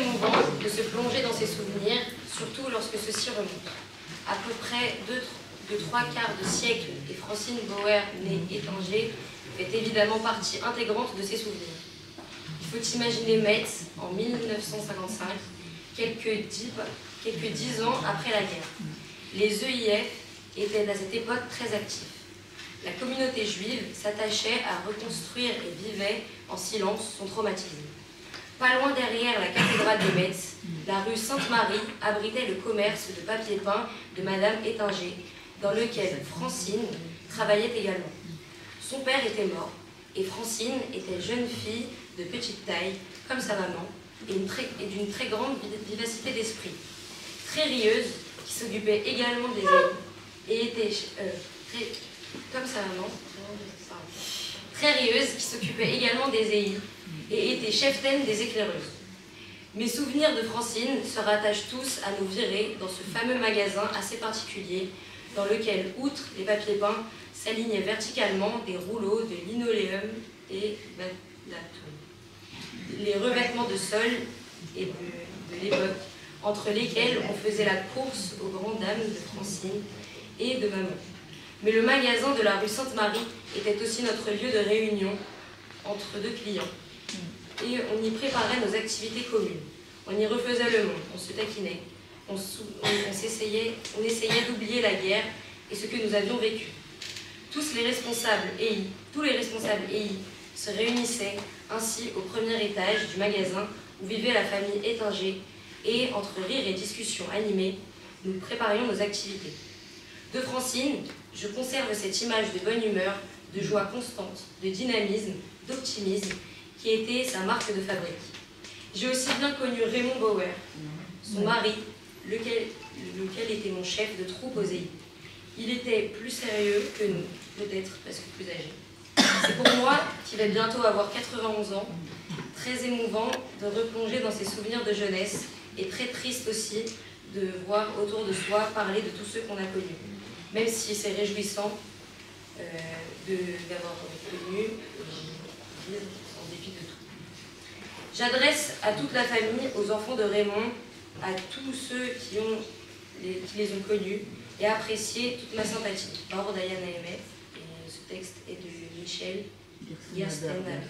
émouvant de se plonger dans ses souvenirs, surtout lorsque ceux-ci remontent. À peu près de 3/4 de siècle, et Francine Bauer, née Étanger, fait évidemment partie intégrante de ses souvenirs. Il faut imaginer Metz en 1955, quelques 10 ans après la guerre. Les EIF étaient à cette époque très actifs. La communauté juive s'attachait à reconstruire et vivait en silence son traumatisme. Pas loin derrière la cathédrale de Metz, la rue Sainte-Marie abritait le commerce de papier peint de Madame Étinger, dans lequel Francine travaillait également. Son père était mort, et Francine était jeune fille de petite taille, comme sa maman, et d'une très grande vivacité d'esprit. Très rieuse, qui s'occupait également des et était comme sa maman, très rieuse, qui s'occupait également des EI, et était cheftaine des éclaireuses. Mes souvenirs de Francine se rattachent tous à nos virées dans ce fameux magasin assez particulier, dans lequel, outre les papiers peints, s'alignaient verticalement des rouleaux de linoléum et les revêtements de sol et de l'époque, entre lesquels on faisait la course aux grandes dames de Francine et de maman. Mais le magasin de la rue Sainte-Marie était aussi notre lieu de réunion entre deux clients. Et on y préparait nos activités communes. On y refaisait le monde, on se taquinait, on essayait d'oublier la guerre et ce que nous avions vécu. Tous les responsables EI se réunissaient ainsi au premier étage du magasin où vivait la famille Étinger, et entre rires et discussions animées, nous préparions nos activités. De Francine, je conserve cette image de bonne humeur, de joie constante, de dynamisme, d'optimisme, qui était sa marque de fabrique. J'ai aussi bien connu Raymond Bauer, son mari, lequel était mon chef de troupe aux EI. Il était plus sérieux que nous, peut-être parce que plus âgé. C'est pour moi, qui vais bientôt avoir 91 ans, très émouvant de replonger dans ses souvenirs de jeunesse, et très triste aussi de voir autour de soi parler de tous ceux qu'on a connus. Même si c'est réjouissant d'avoir connu, en dépit de tout. J'adresse à toute la famille, aux enfants de Raymond, à tous ceux qui les ont connus et apprécié toute ma sympathie. Barbara Diane AMF, et ce texte est de Michel Gerstenberg.